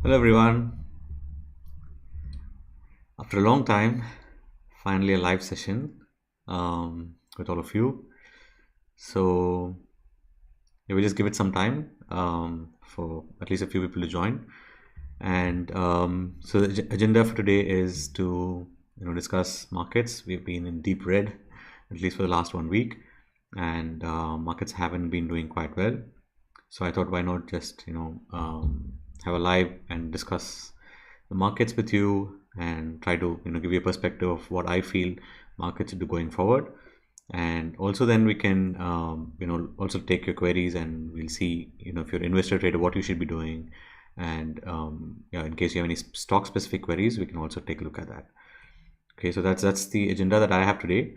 Hello everyone. After a long time, finally a live session with all of you. So we'll just give it some time for at least a few people to join. And so the agenda for today is to discuss markets. We've been in deep red at least for the last 1 week, and markets haven't been doing quite well. So I thought, why not just have a live and discuss the markets with you and try to give you a perspective of what I feel markets will do going forward. And also then we can also take your queries, and we'll see if you're an investor trader what you should be doing. And yeah, in case you have any stock specific queries, we can also take a look at that. Okay, so that's the agenda that I have today.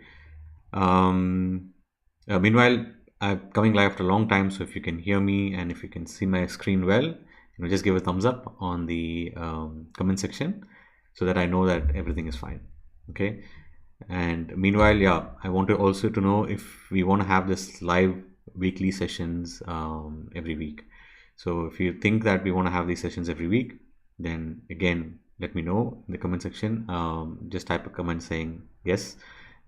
Meanwhile, I'm coming live after a long time, so if you can hear me and if you can see my screen well, just give a thumbs up on the comment section so that I know that everything is fine. Okay. And meanwhile, yeah, I want to also to know if we want to have this live weekly sessions every week. So if you think that we want to have these sessions every week, then again, let me know in the comment section. Just type a comment saying yes,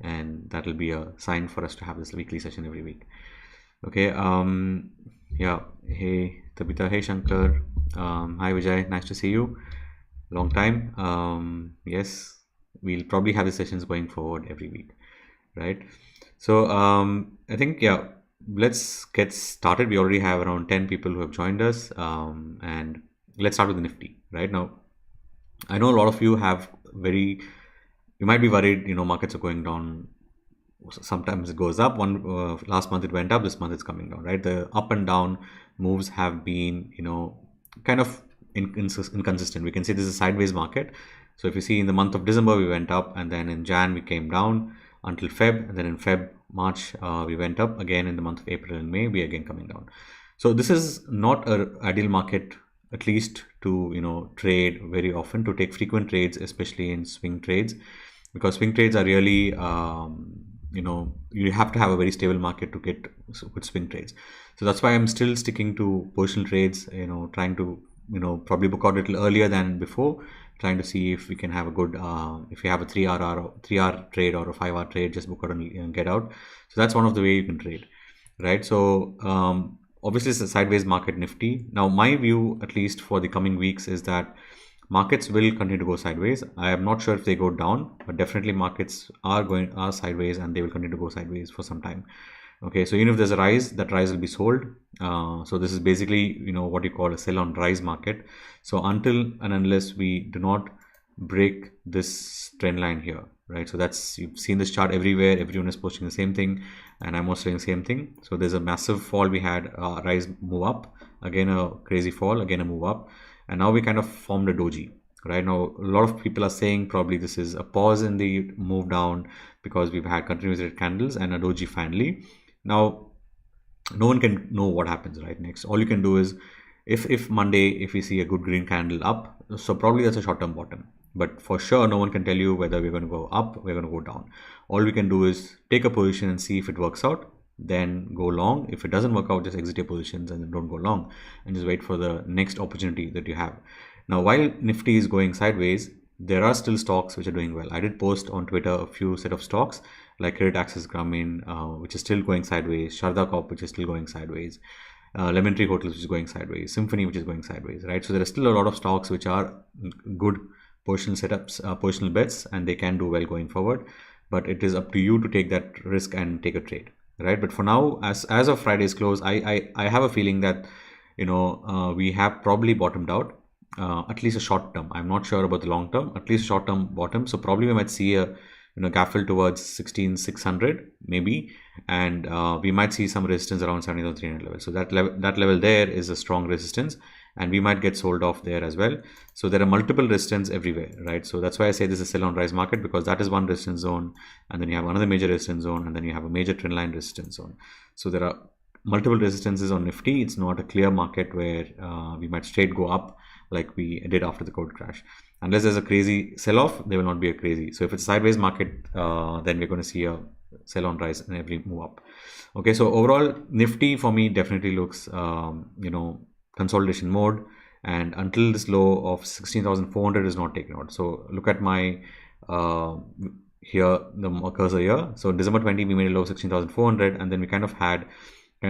and that will be a sign for us to have this weekly session every week. Okay. Yeah. Hey Tabitha. Hey Shankar. Hi Vijay. Nice to see you. Long time. Yes, we'll probably have the sessions going forward every week, right? So I think, yeah, let's get started. We already have around 10 people who have joined us, and let's start with the Nifty. Right now, I know a lot of you you might be worried, markets are going down. Sometimes it goes up. Last month it went up, this month it's coming down, right? The up and down moves have been kind of inconsistent. We can say this is a sideways market. So if you see, in the month of December we went up, and then in Jan we came down until Feb, and then in March we went up again. In the month of April and May we again coming down. So this is not an ideal market, at least to trade very often, to take frequent trades, especially in swing trades, because swing trades are really you have to have a very stable market to get good swing trades. So that's why I'm still sticking to positional trades, trying to probably book out a little earlier than before, trying to see if we can have a good if you have a 3 hour trade or a 5 hour trade, just book out and get out. So that's one of the way you can trade, right? So obviously it's a sideways market, Nifty. Now my view, at least for the coming weeks, is that markets will continue to go sideways. I am not sure if they go down, but definitely markets are sideways, and they will continue to go sideways for some time. Okay, so even if there's a rise, that rise will be sold. So this is basically what you call a sell on rise market. So until and unless we do not break this trend line here, right? So you've seen this chart everywhere. Everyone is posting the same thing, and I'm also saying the same thing. So there's a massive fall. We had rise, move up, again a crazy fall, again a move up, and now we kind of formed a doji. Right now, a lot of people are saying probably this is a pause in the move down, because we've had continuous red candles and a doji finally. Now, no one can know what happens right next. All you can do is, if Monday, if we see a good green candle up, so probably that's a short-term bottom. But for sure, no one can tell you whether we're going to go up, we're going to go down. All we can do is take a position and see if it works out, then go long. If it doesn't work out, just exit your positions and then don't go long, and just wait for the next opportunity that you have. Now, while Nifty is going sideways, there are still stocks which are doing well. I did post on Twitter a few set of stocks like Credit Access Grameen, which is still going sideways, Sharda Corp, which is still going sideways, Lemon Tree Hotels, which is going sideways, Symphony, which is going sideways, right? So there are still a lot of stocks which are good positional setups, positional bets, and they can do well going forward. But it is up to you to take that risk and take a trade, right? But for now, as of Friday's close, I have a feeling that we have probably bottomed out. At least a short term. I'm not sure about the long term. At least short term bottom. So probably we might see a gap fill towards 16,600 maybe, and we might see some resistance around 17,300 level. So that level there is a strong resistance, and we might get sold off there as well. So there are multiple resistance everywhere, right? So that's why I say this is a sell on rise market, because that is one resistance zone, and then you have another major resistance zone, and then you have a major trend line resistance zone. So there are multiple resistances on Nifty. It's not a clear market where we might straight go up like we did after the code crash. Unless there's a crazy sell-off, there will not be a crazy. So if it's a sideways market, then we're going to see a sell on rise in every move up. Okay, so overall Nifty for me definitely looks consolidation mode. and until this low of 16,400 is not taken out. So look at my here, the cursor here. So in December 20 we made a low of 16,400, and then we kind of had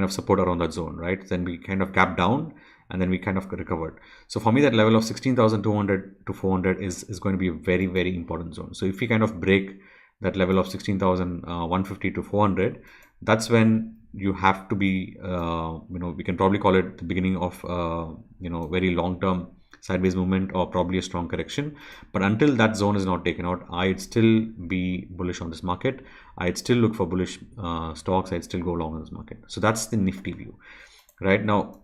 support around that zone, right? Then we kind of gapped down, and then we kind of recovered. So for me, that level of 16,200 to 400 is going to be a very, very important zone. So if we kind of break that level of 16,150 to 400, that's when you have to be, we can probably call it the beginning of, very long-term sideways movement or probably a strong correction. But until that zone is not taken out, I'd still be bullish on this market. I'd still look for bullish stocks. I'd still go long on this market. So that's the Nifty view. Right now,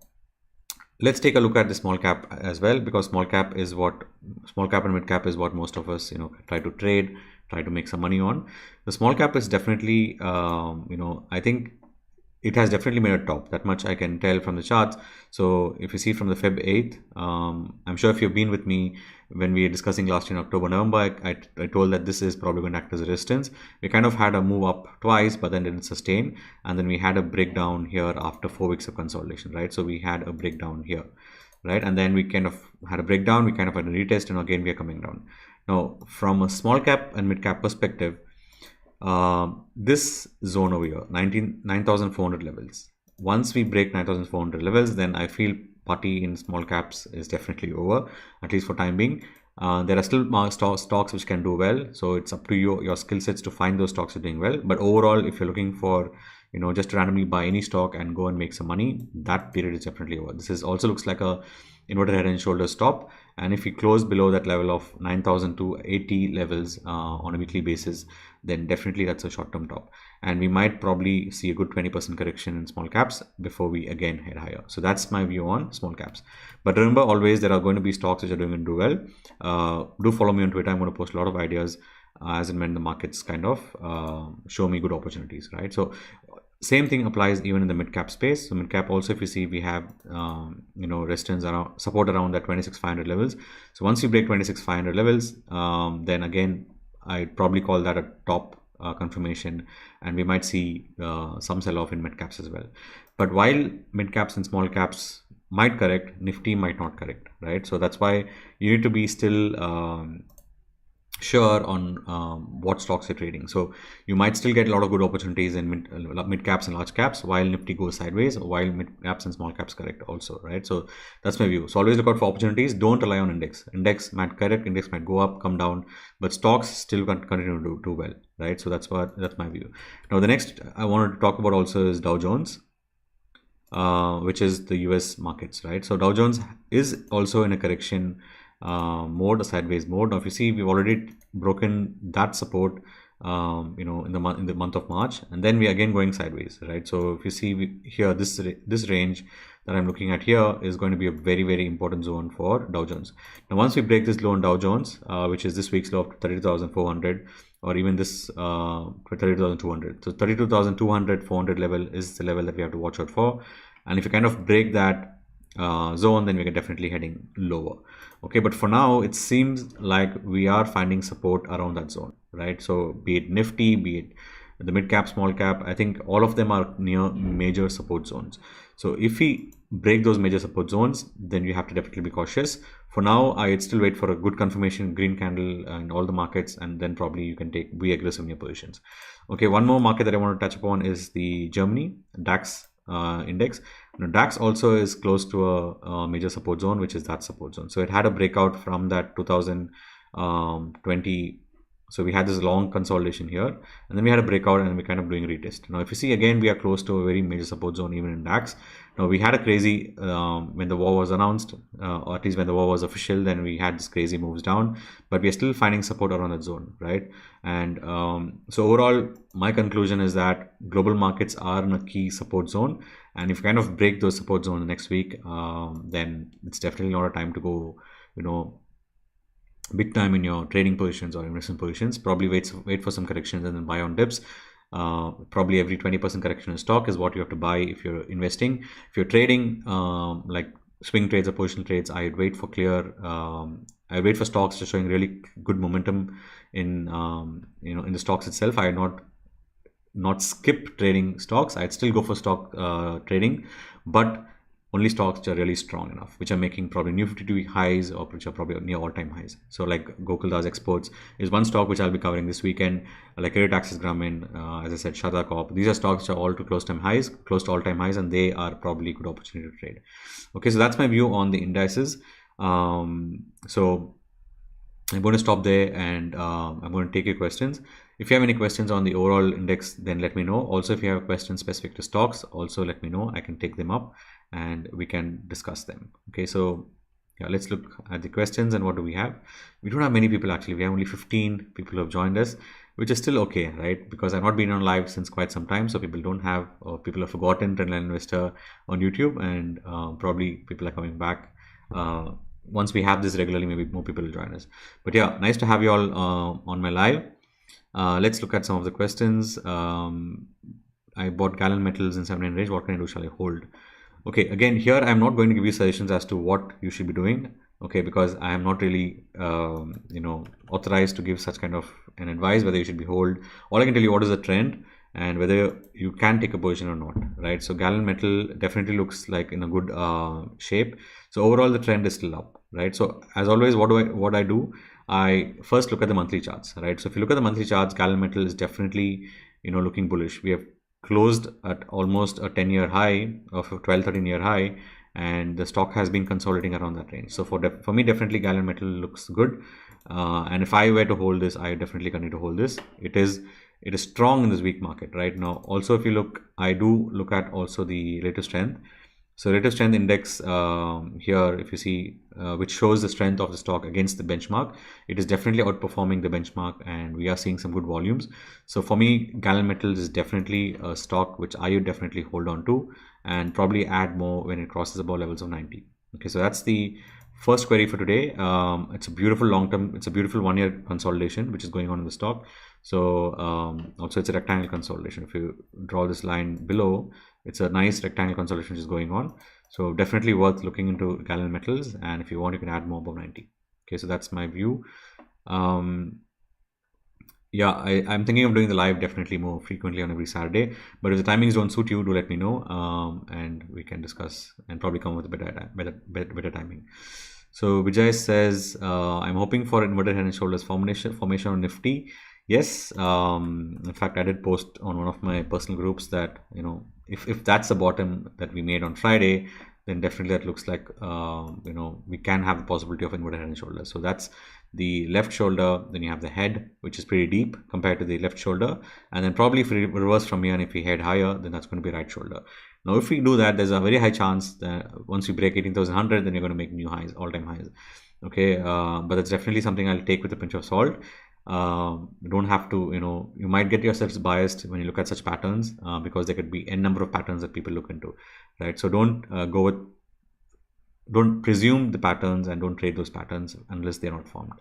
let's take a look at the small cap as well, because small cap and mid cap is what most of us try to trade, try to make some money on. The small cap is definitely I think it has definitely made a top. That much I can tell from the charts. So if you see from the Feb 8th, I'm sure if you've been with me when we were discussing last year in October, November, I told that this is probably going to act as a resistance. We kind of had a move up twice, but then didn't sustain. And then we had a breakdown here after 4 weeks of consolidation, right? So we had a breakdown here, right? And then we kind of had a breakdown, we kind of had a retest, and again, we are coming down. Now, from a small cap and mid cap perspective, this zone over here, 9,400 levels. Once we break 9,400 levels, then I feel party in small caps is definitely over, at least for time being. There are still stocks which can do well, so it's up to your skill sets to find those stocks that are doing well. But overall, if you're looking for just to randomly buy any stock and go and make some money, that period is definitely over. This is also looks like a inverted head and shoulders top, and if we close below that level of 9,280 levels on a weekly basis, then definitely that's a short-term top, and we might probably see a good 20% correction in small caps before we again head higher. So that's my view on small caps. But remember, always there are going to be stocks which are doing and do well. Do follow me on Twitter. I'm going to post a lot of ideas as and when the markets kind of show me good opportunities, right? So same thing applies even in the mid cap space. So mid cap also, if you see, we have resistance around, support around that 26,500 levels. So once you break 26,500 levels, then again I'd probably call that a top confirmation, and we might see some sell off in mid caps as well. But while mid caps and small caps might correct, Nifty might not correct, right? So that's why you need to be still sure on what stocks you're trading. So you might still get a lot of good opportunities in mid caps and large caps while Nifty goes sideways, while mid caps and small caps correct also, right? So that's my view. So always look out for opportunities. Don't rely on index might correct, index might go up, come down, but stocks still continue to do well, right? So that's my view. Now the next I wanted to talk about also is Dow Jones, which is the US markets, right? So Dow Jones is also in a correction mode, a sideways mode. Now if you see, we've already broken that support in the month of March, and then we are again going sideways, right? So if you see here, this range that I'm looking at here is going to be a very, very important zone for Dow Jones. Now once we break this low on Dow Jones, which is this week's low of 32,400, or even this 32,200, so 32,200 400 level is the level that we have to watch out for. And if you kind of break that zone, then we're definitely heading lower. Okay, but for now it seems like we are finding support around that zone, right? So be it Nifty, be it the mid cap, small cap, I think all of them are near major support zones. So if we break those major support zones, then you have to definitely be cautious. For now, I'd still wait for a good confirmation, green candle in all the markets, and then probably you can be aggressive in your positions. Okay, one more market that I want to touch upon is the Germany DAX index. Now, DAX also is close to a major support zone, which is that support zone. So it had a breakout from that 2020. So we had this long consolidation here, and then we had a breakout, and we're kind of doing a retest. Now if you see, again, we are close to a very major support zone even in DAX. Now we had a crazy when the war was announced, or at least when the war was official, then we had this crazy moves down, but we are still finding support around that zone, right? And so overall, my conclusion is that global markets are in a key support zone, and if you kind of break those support zones next week, then it's definitely not a time to go big time in your trading positions or investment positions. Probably wait for some corrections and then buy on dips. Probably every 20% correction in stock is what you have to buy if you're investing. If you're trading like swing trades or positional trades, I'd wait for I wait for stocks just showing really good momentum in in the stocks itself. I not skip trading stocks. I'd still go for stock trading, but only stocks which are really strong enough, which are making probably new 52-week highs or which are probably near all-time highs. So like Gokuldas Exports is one stock which I'll be covering this weekend. Like Credit Access Grameen, as I said, Shada Corp. These are stocks which are all to close to all-time highs, and they are probably good opportunity to trade. Okay, so that's my view on the indices. So I'm going to stop there, and I'm going to take your questions. If you have any questions on the overall index, then let me know. Also, if you have questions specific to stocks, also let me know. I can take them up and we can discuss them. Okay, so yeah, let's look at the questions. And what do we have? We don't have many people actually. We have only 15 people who have joined us, which is still okay, right? Because I've not been on live since quite some time, so people don't have, or people have forgotten Trendline Investor on YouTube, and probably people are coming back. Once we have this regularly, maybe more people will join us. But yeah, nice to have you all on my live. Let's look at some of the questions. I bought Gallon Metals in 7 range. What can I do? Shall I hold? Okay, again, here I'm not going to give you suggestions as to what you should be doing. Okay, because I am not really, authorized to give such kind of an advice whether you should be hold. All I can tell you what is the trend and whether you can take a position or not, right? So Gallon Metal definitely looks like in a good shape. So overall, the trend is still up, right? So as always, what I do, I first look at the monthly charts, right? So if you look at the monthly charts, Gallon Metal is definitely, looking bullish. We have closed at almost a 10-year high of a 12-13-year high, and the stock has been consolidating around that range. So for me, definitely Gallon Metal looks good. And if I were to hold this, I definitely continue to hold this. It is strong in this weak market right now. Also, if you look, I do look at also the relative strength. So relative strength index here, if you see, which shows the strength of the stock against the benchmark, it is definitely outperforming the benchmark, and we are seeing some good volumes. So for me, Gallon Metals is definitely a stock which I would definitely hold on to and probably add more when it crosses above levels of 90. Okay, so that's the first query for today. It's a beautiful long-term, it's a beautiful 1-year consolidation which is going on in the stock. So also it's a rectangle consolidation. If you draw this line below, it's a nice rectangle consolidation which is going on. So definitely worth looking into Gallon Metals, and if you want, you can add more above 90. Okay, so that's my view. Yeah, I'm thinking of doing the live definitely more frequently on every Saturday, but if the timings don't suit you, do let me know, and we can discuss and probably come up with a better timing. So Vijay says, I'm hoping for inverted head and shoulders formation on Nifty. Yes, in fact, I did post on one of my personal groups that, if that's the bottom that we made on Friday, then definitely that looks like, we can have the possibility of inverted head and shoulders. So that's the left shoulder, then you have the head, which is pretty deep compared to the left shoulder. And then probably if we reverse from here and if we head higher, then that's going to be right shoulder. Now, if we do that, there's a very high chance that once we break 18,100, then you're going to make new highs, all-time highs. Okay, but that's definitely something I'll take with a pinch of salt. You don't have to, you might get yourselves biased when you look at such patterns because there could be n number of patterns that people look into, right? So don't don't presume the patterns and don't trade those patterns unless they're not formed.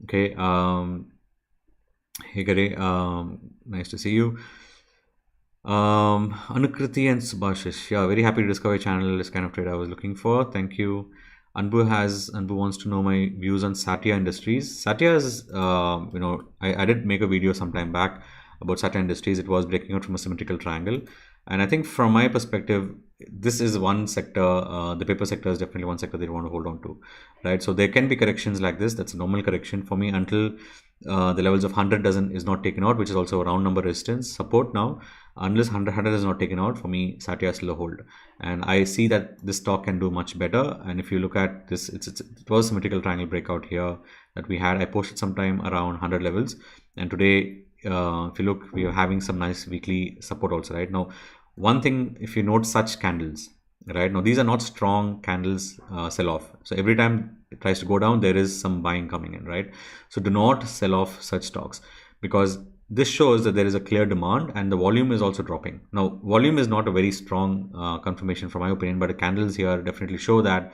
Okay. Hey Gary, nice to see you. Anukriti and Subhashish, yeah, very happy to discover your channel. This kind of trade I was looking for. Thank you. Anbu wants to know my views on Satya Industries. Satya is, I did make a video some time back about Satya Industries. It was breaking out from a symmetrical triangle. And I think from my perspective, this is one sector, the paper sector is definitely one sector they want to hold on to, right? So there can be corrections like this. That's a normal correction for me until the levels of 100 is not taken out, which is also a round number resistance support now. Unless 100 is not taken out, for me, Satya is still a hold. And I see that this stock can do much better. And if you look at this, it was a symmetrical triangle breakout here that we had. I posted sometime around 100 levels. And today, if you look, we are having some nice weekly support also, right? Now, one thing, if you note such candles, right? Now, these are not strong candles sell off. So every time it tries to go down, there is some buying coming in, right? So do not sell off such stocks because this shows that there is a clear demand and the volume is also dropping. Now, volume is not a very strong confirmation from my opinion, but the candles here definitely show that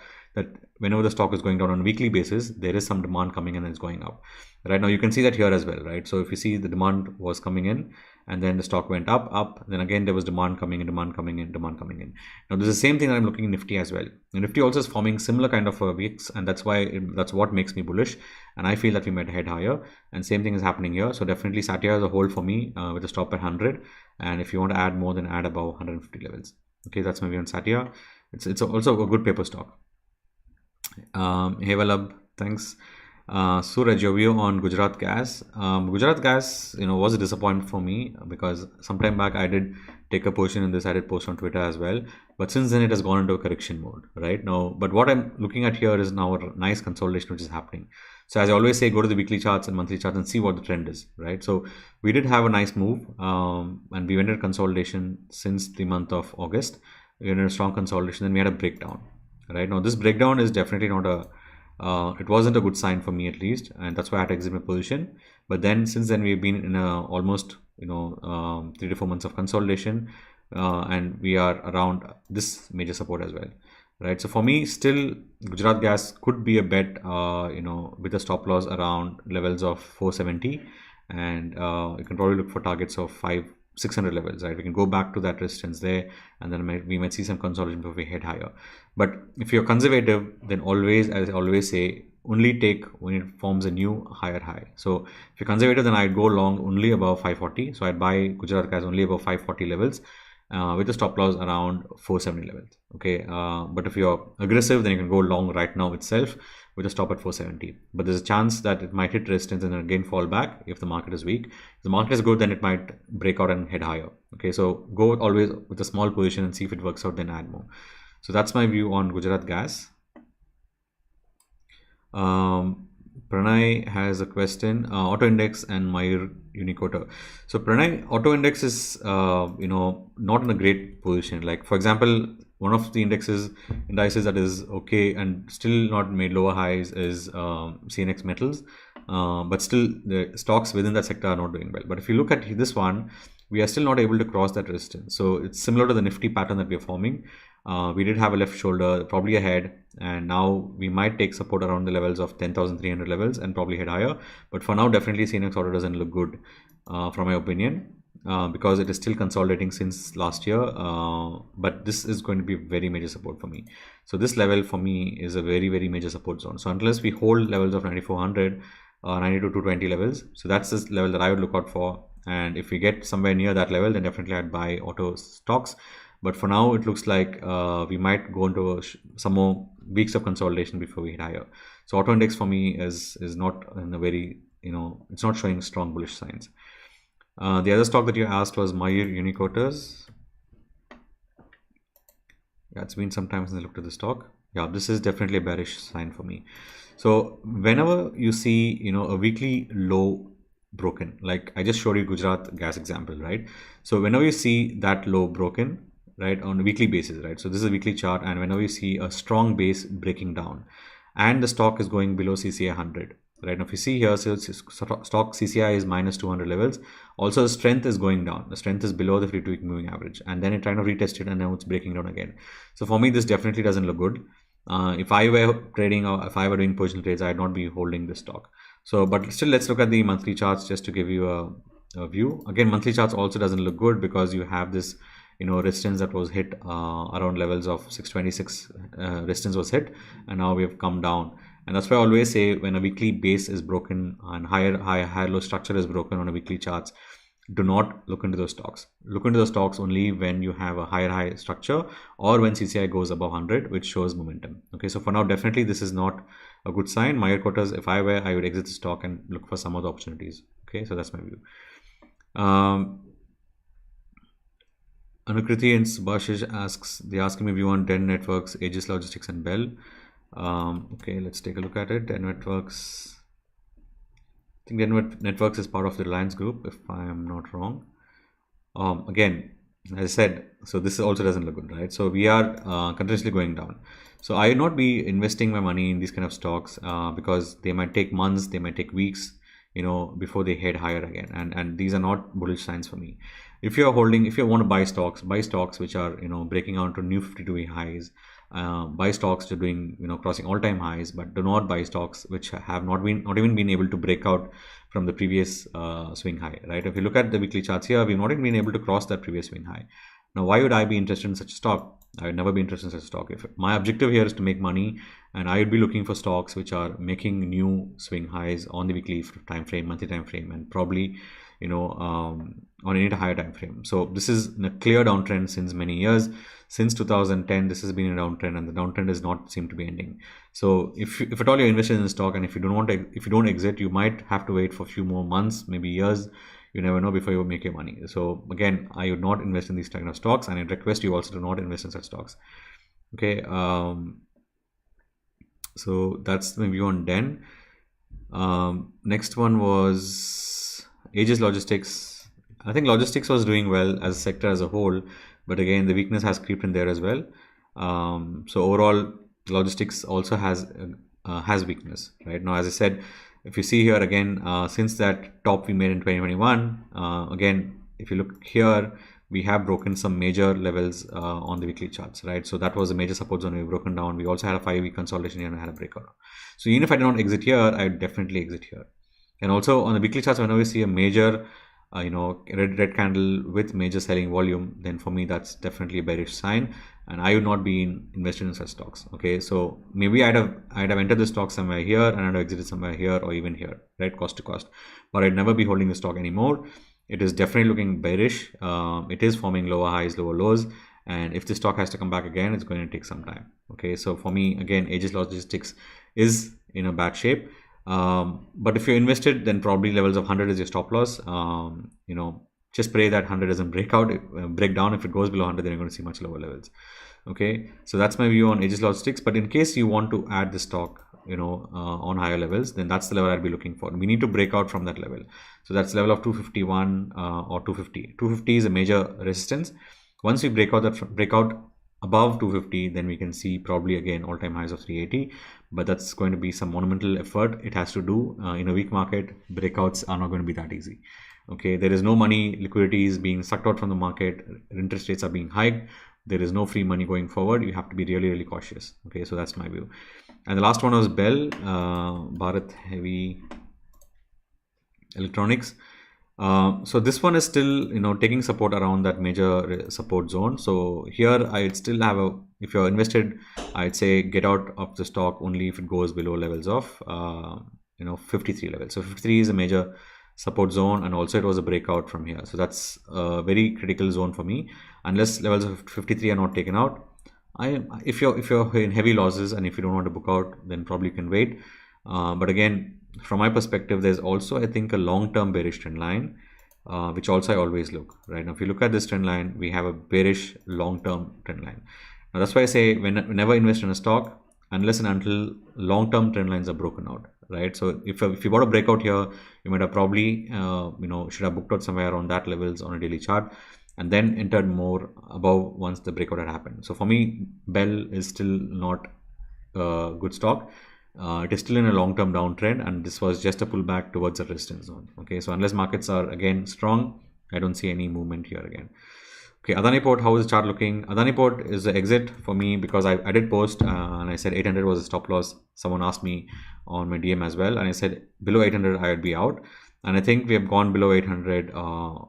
whenever the stock is going down on a weekly basis, there is some demand coming in and it's going up. Right now, you can see that here as well, right? So if you see the demand was coming in and then the stock went up, then again, there was demand coming in. Now, there's the same thing that I'm looking in Nifty as well. And Nifty also is forming similar kind of wicks, and that's what makes me bullish. And I feel that we might head higher. And same thing is happening here. So definitely Satya is a hold for me with a stop at 100. And if you want to add more, then add above 150 levels. Okay, that's my view on Satya. It's also a good paper stock. Hevalab, thanks. Suraj, your view on Gujarat Gas. Gujarat Gas, was a disappointment for me because sometime back I did take a position in this. I did post on Twitter as well, but since then it has gone into a correction mode, right now. But what I'm looking at here is now a nice consolidation which is happening. So as I always say, go to the weekly charts and monthly charts and see what the trend is, right? So we did have a nice move, and we went into consolidation since the month of August. We went into a strong consolidation, then we had a breakdown. Right now, this breakdown is definitely not it wasn't a good sign for me at least, and that's why I had to exit my position. But then, since then, we've been in almost 3 to 4 months of consolidation, and we are around this major support as well, right? So for me, still Gujarat Gas could be a bet, with a stop loss around levels of 470, and you can probably look for targets of 600 levels, right? We can go back to that resistance there, and then we might see some consolidation before we head higher. But if you're conservative, then always, as I always say, only take when it forms a new higher high. So if you're conservative, then I'd go long only above 540. So I'd buy Gujarat Gas only above 540 levels, with a stop loss around 470 levels. Okay, but if you're aggressive, then you can go long right now itself with a stop at 470. But there's a chance that it might hit resistance and then again fall back if the market is weak. If the market is good, then it might break out and head higher. Okay, so go always with a small position and see if it works out, then add more. So that's my view on Gujarat Gas. Pranay has a question. Auto Index and Mayur Uniquoter. So Pranay, Auto Index is not in a great position. Like for example, one of the indices that is okay and still not made lower highs is CNX Metals, but still the stocks within that sector are not doing well. But if you look at this one, we are still not able to cross that resistance. So it's similar to the Nifty pattern that we are forming. We did have a left shoulder, probably ahead, and now we might take support around the levels of 10,300 levels and probably head higher. But for now, definitely CNX order doesn't look good, from my opinion, because it is still consolidating since last year. But this is going to be very major support for me. So this level for me is a very, very major support zone. So unless we hold levels of 9,400, 92,220 levels, so that's this level that I would look out for. And if we get somewhere near that level, then definitely I'd buy auto stocks. But for now, it looks like we might go into some more weeks of consolidation before we hit higher. So auto index for me is not in a very, it's not showing strong bullish signs. The other stock that you asked was Mayur Uniquoters. Yeah, it's been some time since I looked at the stock. Yeah, this is definitely a bearish sign for me. So whenever you see, a weekly low broken, like I just showed you Gujarat Gas example, right? So whenever you see that low broken, right, on a weekly basis, right? So this is a weekly chart, and whenever you see a strong base breaking down and the stock is going below CCI 100, right? Now if you see here, so stock CCI is minus 200 levels. Also the strength is going down. The strength is below the 52-week moving average, and then it kind of retested and now it's breaking down again. So for me, this definitely doesn't look good. If I were trading or if I were doing positional trades, I'd not be holding this stock. So, but still, let's look at the monthly charts just to give you a view. Again, monthly charts also doesn't look good because you have this resistance that was hit around levels of 626. Resistance was hit, and now we have come down. And that's why I always say, when a weekly base is broken and higher low structure is broken on a weekly charts, do not look into those stocks. Look into those stocks only when you have a higher high structure or when CCI goes above 100, which shows momentum. Okay, so for now, definitely this is not a good sign. Mayur quotas, if I were, I would exit the stock and look for some other opportunities. Okay, so that's my view. Anukriti and Subhashish they're asking me view on Den Networks, Aegis Logistics, and Bell. Okay, let's take a look at it. Den Networks. I think Den Networks is part of the Reliance Group, if I am not wrong. Again, as I said, so this also doesn't look good, right? So we are continuously going down. So I would not be investing my money in these kind of stocks because they might take months, they might take weeks, before they head higher again. And these are not bullish signs for me. If you want to buy stocks which are, breaking out to new 52-week highs. Buy stocks to doing, crossing all-time highs, but do not buy stocks which have not even been able to break out from the previous swing high, right? If you look at the weekly charts here, we've not even been able to cross that previous swing high. Now, why would I be interested in such a stock? I would never be interested in such a stock. If my objective here is to make money, and I would be looking for stocks which are making new swing highs on the weekly time frame, monthly time frame, and probably on any higher time frame. So this is a clear downtrend since many years. Since 2010, this has been a downtrend, and the downtrend does not seem to be ending. So if at all you're invested in the stock, and if you don't exit, you might have to wait for a few more months, maybe years. You never know before you make your money. So again, I would not invest in these kind of stocks, and I'd request you also to not invest in such stocks. Okay. So that's my view on Den. Next one was Aegis Logistics. I think logistics was doing well as a sector as a whole, but again, the weakness has creeped in there as well. So overall, logistics also has weakness. Right now, as I said, if you see here again, since that top we made in 2021, again, if you look here, we have broken some major levels on the weekly charts, right? So that was a major support zone we've broken down. We also had a 5-week consolidation here and had a breakout. So even if I did not exit here, I'd definitely exit here. And also on the weekly charts, whenever we see a major red candle with major selling volume, then for me that's definitely a bearish sign, and I would not be invested in such stocks. Okay, so maybe I'd have entered the stock somewhere here and I'd have exited somewhere here or even here, right, cost to cost, but I'd never be holding the stock anymore. It is definitely looking bearish. It is forming lower highs, lower lows, and if the stock has to come back again, it's going to take some time. Okay, so for me, again, Aegis Logistics is in a bad shape. But if you're invested, then probably levels of 100 is your stop loss. Just pray that 100 doesn't break down. If it goes below 100, then you're going to see much lower levels. Okay, so that's my view on Aegis Logistics. But in case you want to add the stock, on higher levels, then that's the level I'd be looking for. We need to break out from that level. So that's level of 251 or 250. 250 is a major resistance. Once we break out above 250, then we can see probably again all-time highs of 380, but that's going to be some monumental effort it has to do. In a weak market, breakouts are not going to be that easy. Okay, there is no money, liquidity is being sucked out from the market, interest rates are being hiked, there is no free money going forward. You have to be really, really cautious. Okay, so that's my view. And the last one was Bell, Bharat Heavy Electronics. So this one is still taking support around that major support zone. So here I'd still have if you're invested, I'd say get out of the stock only if it goes below levels of 53 levels. So 53 is a major support zone, and also it was a breakout from here. So that's a very critical zone for me. Unless levels of 53 are not taken out, if you're in heavy losses and if you don't want to book out, then probably you can wait. But again, from my perspective, there's also, I think, a long-term bearish trend line, which also I always look. Right now, if you look at this trend line, we have a bearish long-term trend line. Now that's why I say whenever invest in a stock, unless and until long-term trend lines are broken out, right? So if you bought a breakout here, you might have probably should have booked out somewhere around that levels on a daily chart, and then entered more above once the breakout had happened. So for me, Bell is still not a good stock. It is still in a long-term downtrend, and this was just a pullback towards a resistance zone. Okay, so unless markets are again strong, I don't see any movement here again. Okay, Adani Port, how is the chart looking? Adani Port is the exit for me because I did post and I said 800 was a stop loss. Someone asked me on my DM as well, and I said below 800 I would be out, and I think we have gone below 800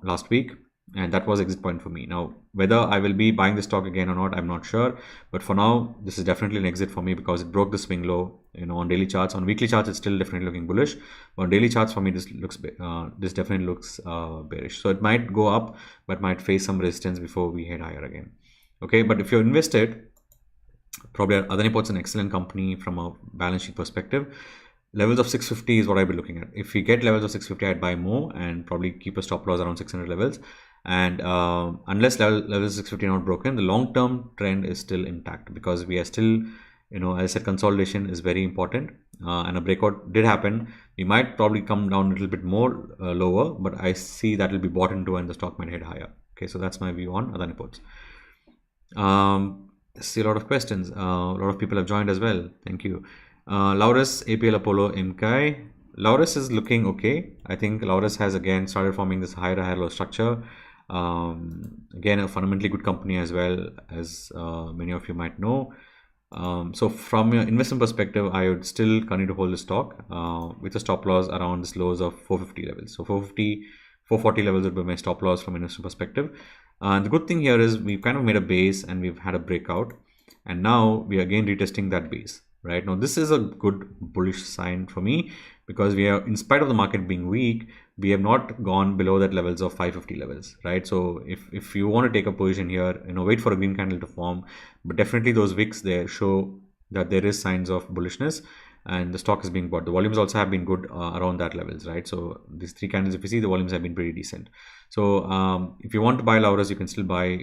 last week, and that was exit point for me. Now whether I will be buying the stock again or not, I'm not sure, but for now this is definitely an exit for me because it broke the swing low. On daily charts, on weekly charts it's still definitely looking bullish, but on daily charts for me this definitely looks bearish. So it might go up but might face some resistance before we head higher again. Okay, but if you're invested, probably Adani Port's an excellent company from a balance sheet perspective. Levels of 650 is what I'd be looking at. If we get levels of 650, I'd buy more and probably keep a stop loss around 600 levels. And unless levels 650 are not broken, the long-term trend is still intact because we are still, as I said, consolidation is very important, and a breakout did happen. We might probably come down a little bit more lower, but I see that will be bought into and the stock might head higher. Okay, so that's my view on Adani Ports. I see a lot of questions. A lot of people have joined as well. Thank you. Laurus, APL Apollo, MKI. Laurus is looking okay. I think Laurus has again started forming this higher low structure. Again, a fundamentally good company as well, as many of you might know. So from your investment perspective, I would still continue to hold the stock with a stop loss around this lows of 450 levels. So 440 levels would be my stop loss from an investment perspective. And the good thing here is we've kind of made a base and we've had a breakout, and now we are again retesting that base. Right now, this is a good bullish sign for me because we are, in spite of the market being weak, we have not gone below that levels of 550 levels, right? So if you want to take a position here, wait for a green candle to form, but definitely those wicks there show that there is signs of bullishness and the stock is being bought. The volumes also have been good around that levels, right? So these three candles, if you see, the volumes have been pretty decent. So if you want to buy Lauras, you can still buy,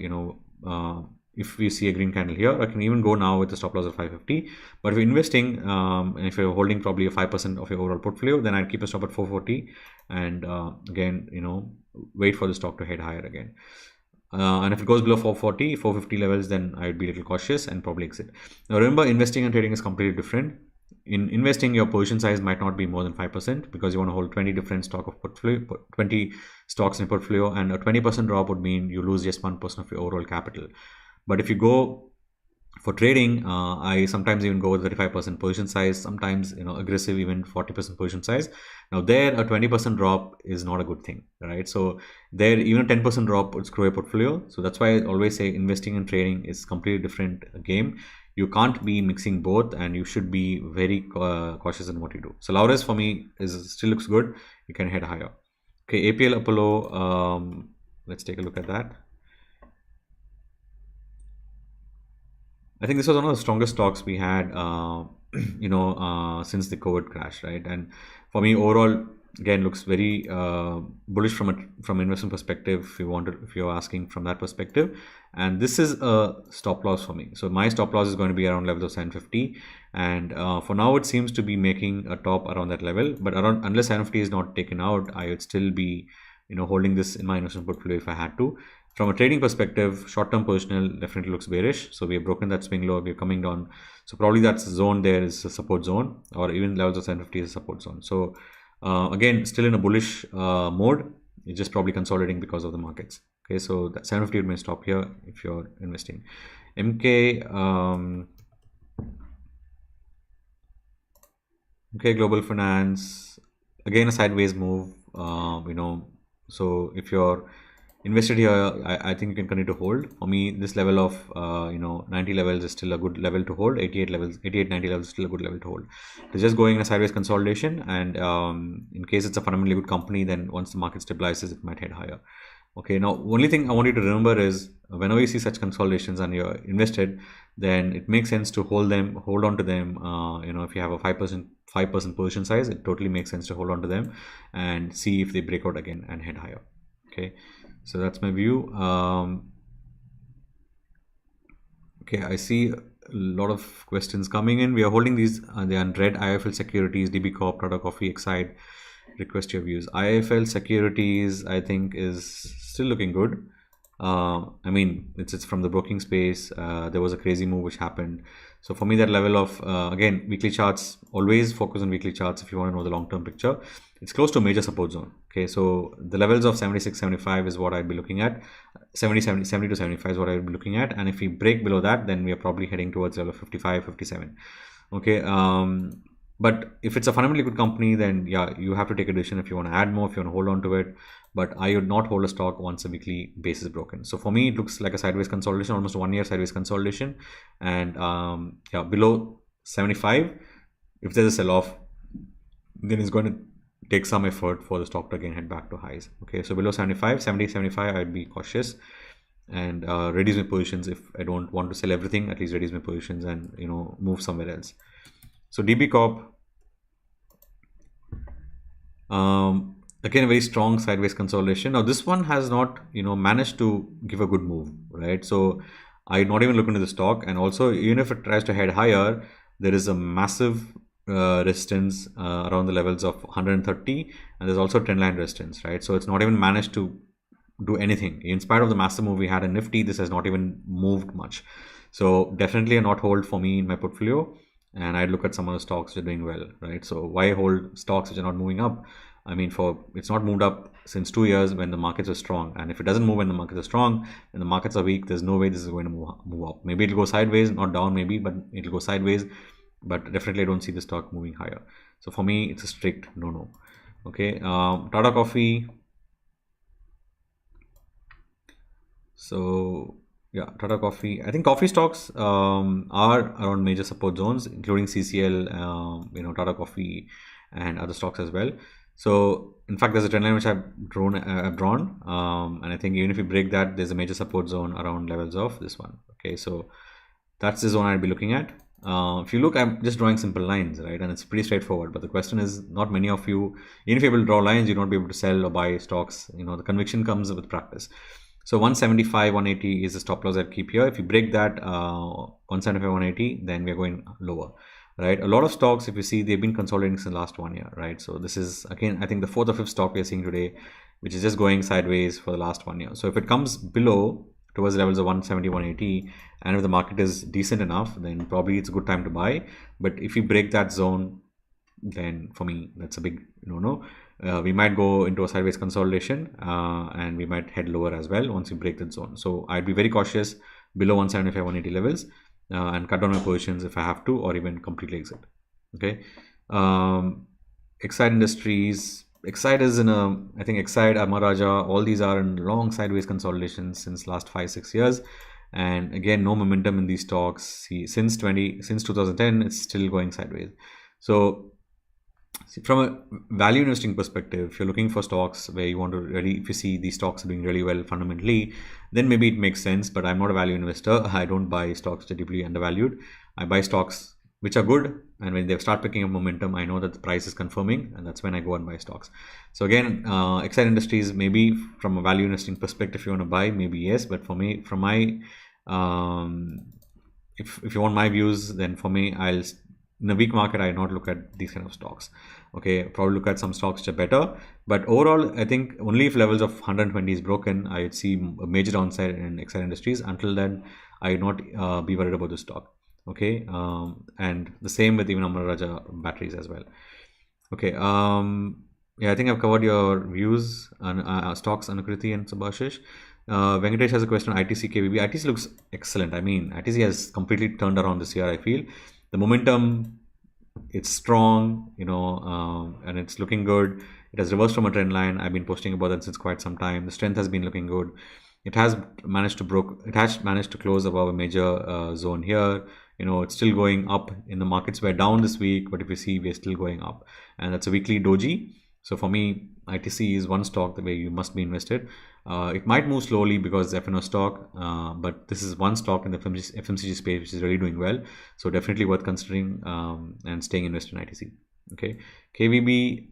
if we see a green candle here, I can even go now with a stop loss of 550. But if you're investing, and if you're holding probably a 5% of your overall portfolio, then I'd keep a stop at 440 and again, wait for the stock to head higher again. And if it goes below 440, 450 levels, then I'd be a little cautious and probably exit. Now remember, investing and trading is completely different. In investing, your position size might not be more than 5% because you want to hold 20 different stock of portfolio, 20 stocks in your portfolio, and a 20% drop would mean you lose just 1% of your overall capital. But if you go for trading, I sometimes even go with 35% position size, sometimes aggressive, even 40% position size. Now there, a 20% drop is not a good thing, right? So there, even a 10% drop would screw your portfolio. So that's why I always say investing and trading is completely different game. You can't be mixing both, and you should be very cautious in what you do. So Lauras for me still looks good. You can head higher. Okay, APL Apollo. Let's take a look at that. I think this was one of the strongest stocks we had, since the COVID crash, right? And for me, overall, again, looks very bullish from investment perspective. If you're asking from that perspective, and this is a stop loss for me. So my stop loss is going to be around levels of 750, and for now, it seems to be making a top around that level. But unless 750 is not taken out, I would still be, holding this in my investment portfolio if I had to. From a trading perspective, short-term positional definitely looks bearish. So we have broken that swing low, we're coming down. So probably that zone there is a support zone, or even levels of 750 is a support zone. So again, still in a bullish mode. It's just probably consolidating because of the markets. Okay, so that 750 would may stop here if you're investing. MK, okay, Global Finance, again a sideways move. So if you're invested here, I think you can continue to hold. For me, this level of 90 levels is still a good level to hold. 88 levels, 88, 90 levels is still a good level to hold. It's just going in a sideways consolidation, and in case it's a fundamentally good company, then once the market stabilizes, it might head higher. Okay, now only thing I want you to remember is whenever you see such consolidations and you're invested, then it makes sense to hold on to them. If you have a 5% position size, it totally makes sense to hold on to them and see if they break out again and head higher. Okay. So that's my view. Okay, I see a lot of questions coming in. We are holding these. They are in red. IIFL Securities, DB Corp, Tata Coffee, Exide. Request your views. IIFL Securities, I think, is still looking good. I mean, it's from the broking space. There was a crazy move which happened. So for me, that level of, again, weekly charts, always focus on weekly charts if you want to know the long-term picture. It's close to a major support zone. Okay, so the levels of 76, 75 is what I'd be looking at. 70 to 75 is what I would be looking at. And if we break below that, then we are probably heading towards level 55, 57. Okay, but if it's a fundamentally good company, then yeah, you have to take a decision if you want to add more, if you want to hold on to it. But I would not hold a stock once a weekly base is broken. So for me, it looks like a sideways consolidation, almost 1 year sideways consolidation. And yeah, below 75, if there's a sell-off, then it's going to take some effort for the stock to again head back to highs. Okay, so below 75, 70, 75, I'd be cautious and reduce my positions. If I don't want to sell everything, at least reduce my positions and move somewhere else. So DB Corp, again, a very strong sideways consolidation. Now this one has not managed to give a good move, right? So I'm not even looking into the stock, and also even if it tries to head higher, there is a massive resistance around the levels of 130, and there's also trendline resistance, right? So it's not even managed to do anything. In spite of the massive move we had in Nifty, this has not even moved much. So definitely a not hold for me in my portfolio, and I'd look at some of the stocks that are doing well, right? So why hold stocks which are not moving up? I mean, it's not moved up since 2 years when the markets are strong, and if it doesn't move when the markets are strong and the markets are weak, there's no way this is going to move up. Maybe it'll go sideways, not down maybe, but it'll go sideways. But definitely I don't see the stock moving higher. So for me, it's a strict no. Okay, Tata Coffee. So yeah, Tata Coffee. I think coffee stocks are around major support zones, including CCL, Tata Coffee, and other stocks as well. So in fact, there's a trend line which I've drawn, and I think even if you break that, there's a major support zone around levels of this one. Okay, so that's the zone I'd be looking at. If you look, I'm just drawing simple lines, right? And it's pretty straightforward. But the question is, not many of you, even if you're able to draw lines, you'll not be able to sell or buy stocks. The conviction comes with practice. So 175, 180 is the stop loss I'd keep here. If you break that 175, 180, then we're going lower, right? A lot of stocks, if you see, they've been consolidating since the last 1 year, right? So this is, again, I think the fourth or fifth stock we're seeing today, which is just going sideways for the last 1 year. So if it comes below towards levels of 170, 180, and if the market is decent enough, then probably it's a good time to buy. But if you break that zone, then for me, that's a big no. We might go into a sideways consolidation, and we might head lower as well once you break that zone. So I'd be very cautious below 175, 180 levels, and cut down my positions if I have to, or even completely exit. Okay. Exide Industries. Exide is I think Exide, Amaraja, all these are in long sideways consolidations since last 5-6 years. And again, no momentum in these stocks. See, since 2010, it's still going sideways. So from a value investing perspective, if you're looking for stocks where you want to really, if you see these stocks are doing really well fundamentally, then maybe it makes sense. But I'm not a value investor. I don't buy stocks that are deeply undervalued. I buy stocks which are good, and when they start picking up momentum, I know that the price is confirming, and that's when I go and buy stocks. So again, Exide Industries, maybe from a value investing perspective, if you want to buy, maybe yes. But for me, from my if you want my views, then for me, in a weak market, I not look at these kind of stocks. Okay, probably look at some stocks which are better. But overall, I think only if levels of 120 is broken, I would see a major downside in Exide Industries. Until then, I would not be worried about the stock. Okay, and the same with even Amara Raja batteries as well. Okay, yeah, I think I've covered your views on stocks, Anukriti and Subhashish. Venkatesh has a question on ITC KVB. ITC looks excellent. I mean, ITC has completely turned around this year, I feel. The momentum, it's strong, and it's looking good. It has reversed from a trend line. I've been posting about that since quite some time. The strength has been looking good. It has managed to close above a major zone here. It's still going up. In the markets we're down this week, but if you see, we're still going up, and that's a weekly doji. So for me, ITC is one stock the way you must be invested. It might move slowly because it's F&O stock, but this is one stock in the FMCG space which is really doing well. So definitely worth considering and staying invested in ITC. Okay, KVB.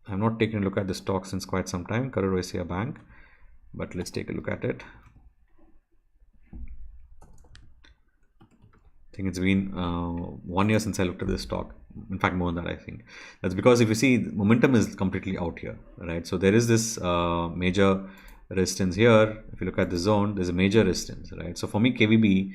I've not taken a look at the stock since quite some time. Karur Vysya Bank, but let's take a look at it. I think it's been 1 year since I looked at this stock. In fact, more than that, I think. That's because if you see, momentum is completely out here, right? So there is this major resistance here. If you look at the zone, there's a major resistance, right? So for me, KVB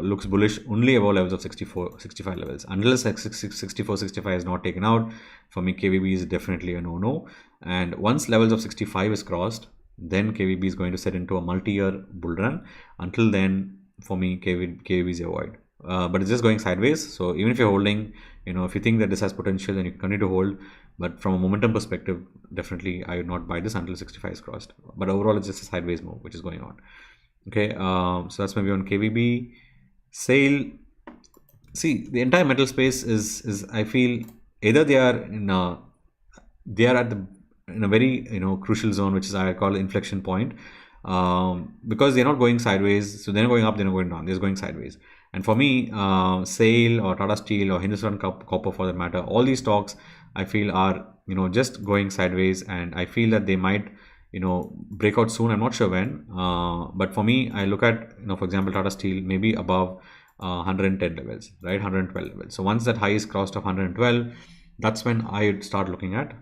looks bullish only above levels of 64, 65 levels. Unless 64, 65 is not taken out, for me, KVB is definitely a no-no. And once levels of 65 is crossed, then KVB is going to set into a multi-year bull run. Until then, for me, KVB is avoid. But it's just going sideways. So even if you're holding, if you think that this has potential, then you continue to hold. But from a momentum perspective, definitely I would not buy this until 65 is crossed. But overall, it's just a sideways move which is going on. Okay, so that's maybe on KVB. SAIL. See, the entire metal space is I feel either they are in a very crucial zone, which is I call inflection point. Because they're not going sideways, so they're not going up, they're not going down, they're just going sideways. And for me, SAIL or Tata Steel or Hindustan Copper for that matter, all these stocks I feel are just going sideways, and I feel that they might break out soon. I'm not sure when, but for me, I look at for example, Tata Steel maybe above 110 levels, right? 112 levels. So once that high is crossed of 112, that's when I would start looking at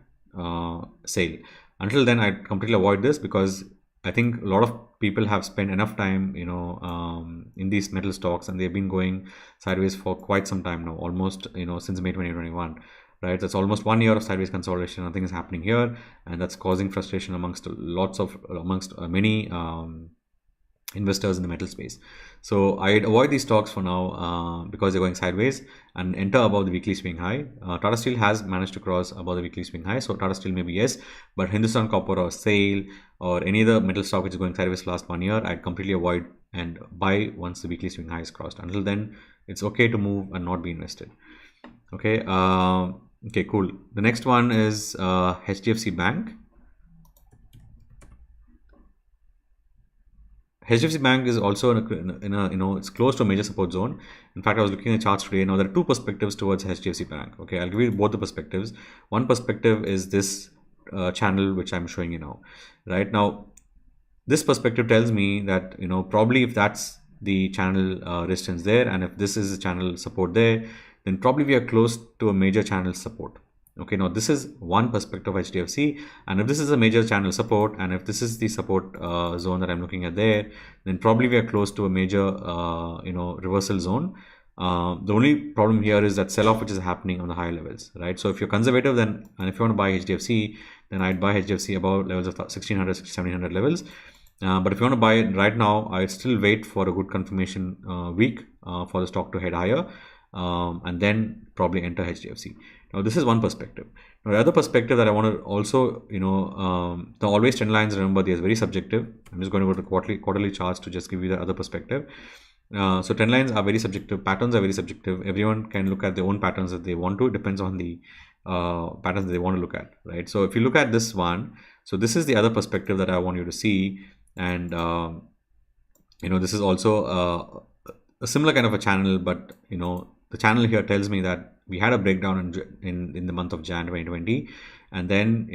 SAIL. Until then, I'd completely avoid this because I think a lot of people have spent enough time, in these metal stocks, and they've been going sideways for quite some time now, almost, since May 2021, right? That's almost 1 year of sideways consolidation. Nothing is happening here, and that's causing frustration amongst many investors in the metal space. So I'd avoid these stocks for now because they're going sideways, and enter above the weekly swing high. Tata Steel has managed to cross above the weekly swing high, so Tata Steel maybe yes, but Hindustan Copper or SAIL or any other metal stock which is going sideways for last 1 year, I'd completely avoid and buy once the weekly swing high is crossed. Until then, it's okay to move and not be invested. Okay, Okay, cool. The next one is HDFC Bank. HDFC Bank is also it's close to a major support zone. In fact, I was looking at charts today. Now there are two perspectives towards HDFC Bank. Okay, I'll give you both the perspectives. One perspective is this channel which I'm showing you now. Right now, this perspective tells me that probably if that's the channel resistance there, and if this is the channel support there, then probably we are close to a major channel support. Okay, now this is one perspective of HDFC, and if this is a major channel support, and if this is the support zone that I'm looking at there, then probably we are close to a major reversal zone. The only problem here is that sell-off which is happening on the higher levels, right? So if you're conservative, then, and if you want to buy HDFC, then I'd buy HDFC above levels of 1600, 1700 levels. But if you want to buy it right now, I'd still wait for a good confirmation week for the stock to head higher, and then probably enter HDFC. Now, this is one perspective. Now, the other perspective that I want to also, the always trend lines, remember, they are very subjective. I'm just going to go to quarterly charts to just give you the other perspective. So trend lines are very subjective, patterns are very subjective. Everyone can look at their own patterns that they want to. It depends on the patterns that they want to look at, right? So if you look at this one, so this is the other perspective that I want you to see. And this is also a similar kind of a channel, but the channel here tells me that we had a breakdown in the month of January 2020, and then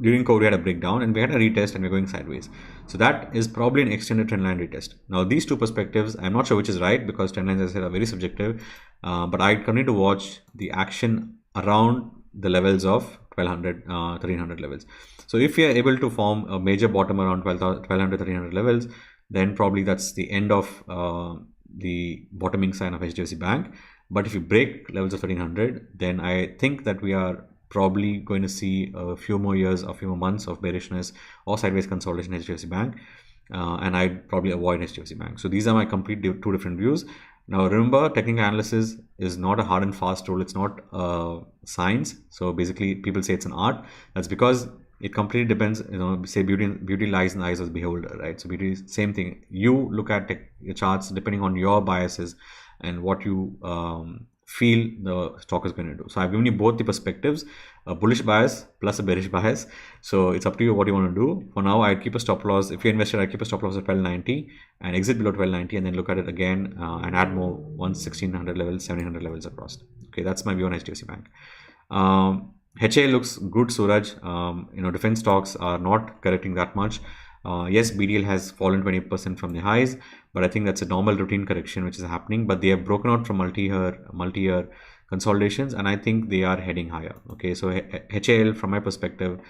during COVID we had a breakdown and we had a retest and we're going sideways. So that is probably an extended trendline retest. Now these two perspectives, I'm not sure which is right because trendlines, as I said, are very subjective, but I continue to watch the action around the levels of 1200, 1300 levels. So if we are able to form a major bottom around 1200, 1300 levels, then probably that's the end of the bottoming sign of HDFC Bank. But if you break levels of 1300, then I think that we are probably going to see a few more years, a few more months of bearishness or sideways consolidation in HDFC Bank, and I'd probably avoid HDFC Bank. So these are my complete two different views. Now remember, technical analysis is not a hard and fast rule. It's not science. So basically, people say it's an art. That's because it completely depends. Say beauty lies in the eyes of the beholder, right? So beauty is same thing. You look at your charts depending on your biases and what you feel the stock is going to do. So I've given you both the perspectives, a bullish bias plus a bearish bias. So it's up to you what you want to do. For now, I'd keep a stop loss. If you're invested, I'd keep a stop loss at 1290 and exit below 1290 and then look at it again and add more once 1600 levels, 1700 levels are crossed. Okay, that's my view on HDFC Bank. HA looks good, Suraj. Defense stocks are not correcting that much. Yes, BDL has fallen 20% from the highs, but I think that's a normal routine correction which is happening. But they have broken out from multi-year consolidations, and I think they are heading higher. Okay, so HAL from my perspective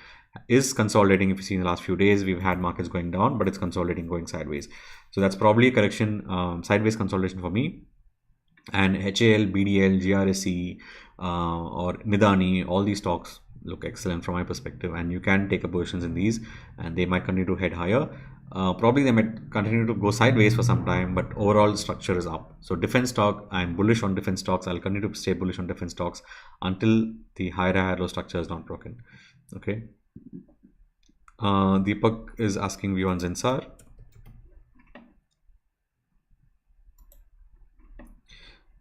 is consolidating. If you see in the last few days, we've had markets going down, but it's consolidating, going sideways. So that's probably a correction, sideways consolidation for me. And HAL, BDL, GRSE, or Midani, all these stocks look excellent from my perspective, and you can take a positions in these, and they might continue to head higher. Probably they might continue to go sideways for some time, but overall structure is up. So defense stock, I'm bullish on defense stocks. I'll continue to stay bullish on defense stocks until the higher low structure is not broken. Okay. Deepak is asking view on Zensar.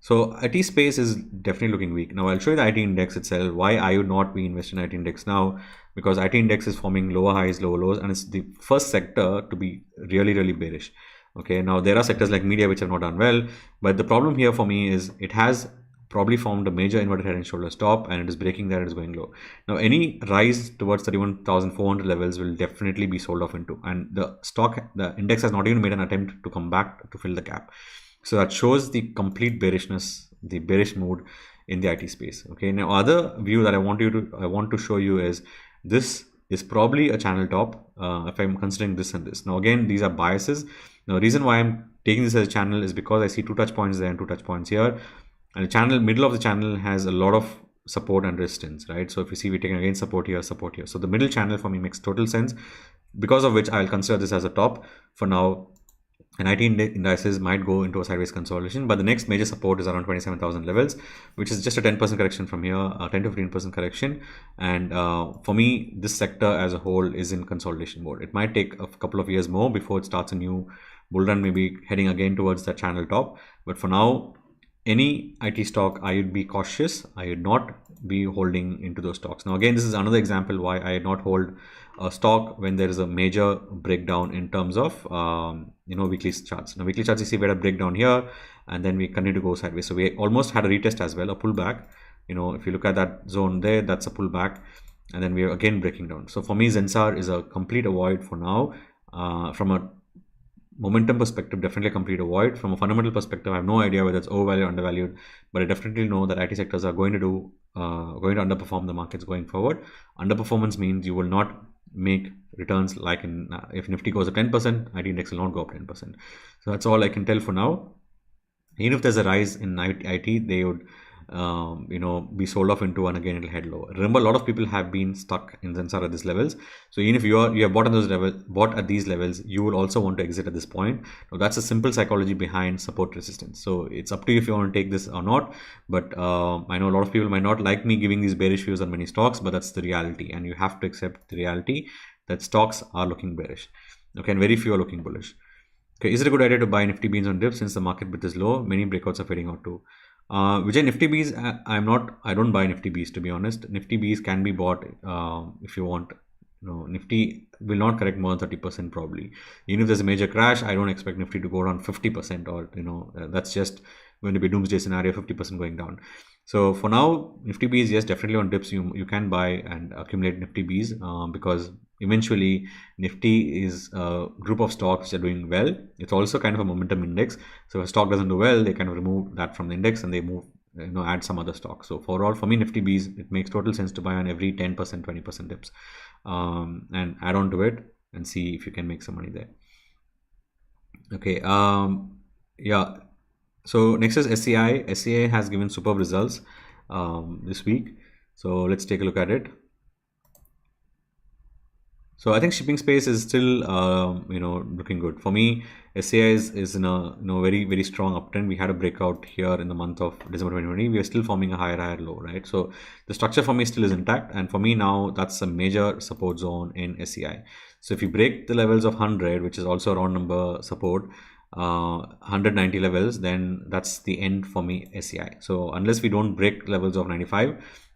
So IT space is definitely looking weak. Now I'll show you the IT index itself. Why I would not be investing in IT index now? Because IT index is forming lower highs, lower lows, and it's the first sector to be really, really bearish. Okay, now there are sectors like media which have not done well, but the problem here for me is it has probably formed a major inverted head and shoulder stop, and it is breaking there, it is going low. Now any rise towards 31,400 levels will definitely be sold off into, and the index has not even made an attempt to come back to fill the gap. So that shows the complete bearishness, the bearish mood in the IT space. Okay, now other view that I want to show you is this is probably a channel top if I'm considering this and this. Now again, these are biases. Now the reason why I'm taking this as a channel is because I see 2 touch points there and 2 touch points here, and the channel, middle of the channel has a lot of support and resistance, right? So if you see, we're taking again support here. So the middle channel for me makes total sense, because of which I'll consider this as a top for now. And IT indices might go into a sideways consolidation, but the next major support is around 27,000 levels, which is just a 10% correction from here, a 10 to 15% correction. And for me, this sector as a whole is in consolidation mode. It might take a couple of years more before it starts a new bull run, maybe heading again towards that channel top. But for now, any IT stock, I would be cautious. I would not be holding into those stocks. Now, again, this is another example why I would not hold a stock when there is a major breakdown in terms of weekly charts. Now, weekly charts, you see we had a breakdown here, and then we continue to go sideways. So we almost had a retest as well, a pullback. If you look at that zone there, that's a pullback, and then we are again breaking down. So for me, Zensar is a complete avoid for now. From a momentum perspective, definitely a complete avoid. From a fundamental perspective, I have no idea whether it's overvalued or undervalued, but I definitely know that IT sectors are going to underperform the markets going forward. Underperformance means you will not make returns like if Nifty goes up 10%, IT index will not go up 10%. So that's all I can tell for now. Even if there's a rise in IT, they would be sold off into, and again it'll head lower. Remember, a lot of people have been stuck in Zensar at these levels. So even if you have bought at these levels, you will also want to exit at this point. Now that's a simple psychology behind support resistance. So it's up to you if you want to take this or not. But I know a lot of people might not like me giving these bearish views on many stocks, but that's the reality, and you have to accept the reality that stocks are looking bearish. Okay, and very few are looking bullish. Okay, is it a good idea to buy Nifty beans on dip since the market width is low? Many breakouts are fading out too. Vijay, Nifty Bs, I don't buy Nifty Bs, to be honest. Nifty Bs can be bought if you want. Nifty will not correct more than 30% probably. Even if there's a major crash, I don't expect Nifty to go down 50%, or that's just going to be doomsday scenario, 50% going down. So for now, Nifty Bs, yes, definitely on dips you can buy and accumulate Nifty Bs because eventually Nifty is a group of stocks that are doing well. It's also kind of a momentum index. So if a stock doesn't do well, they kind of remove that from the index and they move, add some other stock. So for me, Nifty Bs, it makes total sense to buy on every 10%, 20% dips and add on to it and see if you can make some money there. Okay. Yeah. So next is SCI. SCI has given superb results this week. So let's take a look at it. So I think shipping space is still, looking good. For me, SCI is in a very, very strong uptrend. We had a breakout here in the month of December 2020. We are still forming a higher low, right? So the structure for me still is intact. And for me now, that's a major support zone in SCI. So if you break the levels of 100, which is also a round number support, 190 levels, then that's the end for me, SCI. So unless we don't break levels of 95,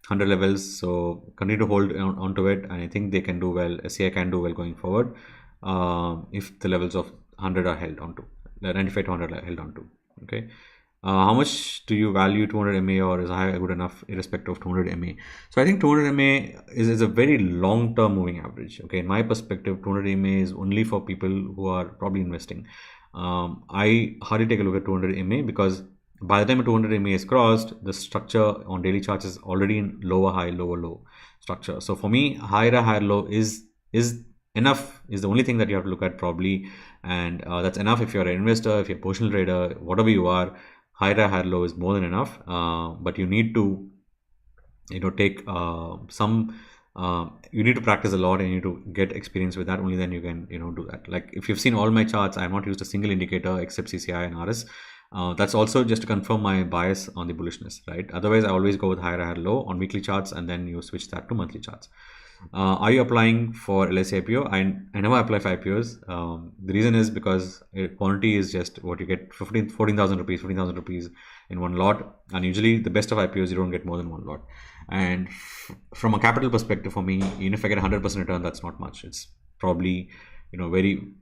100 levels, so continue to hold onto it, and I think they can do well. SCI can do well going forward if the levels of 100 are held onto, the 95 to 100 are held onto. Okay. How much do you value 200 MA, or is high good enough irrespective of 200 MA? So I think 200 MA is a very long-term moving average. Okay, in my perspective, 200 MA is only for people who are probably investing. I hardly take a look at 200 MA because by the time 200 MA is crossed, the structure on daily charts is already in lower high, lower low structure. So for me, higher low is enough, is the only thing that you have to look at probably, and that's enough if you're an investor, if you're a positional trader, whatever you are. Higher low is more than enough, but you need to take you need to practice a lot and you need to get experience with that. Only then you can do that. Like if you've seen all my charts, I have not used a single indicator except CCI and RS. That's also just to confirm my bias on the bullishness, right? Otherwise I always go with higher low on weekly charts, and then you switch that to monthly charts. Are you applying for LSE IPO? I never apply for IPOs. The reason is because quantity is just what you get, 14,000 rupees, 15,000 rupees in one lot. And usually the best of IPOs, you don't get more than one lot. And from a capital perspective for me, even if I get 100% return, that's not much. It's probably, very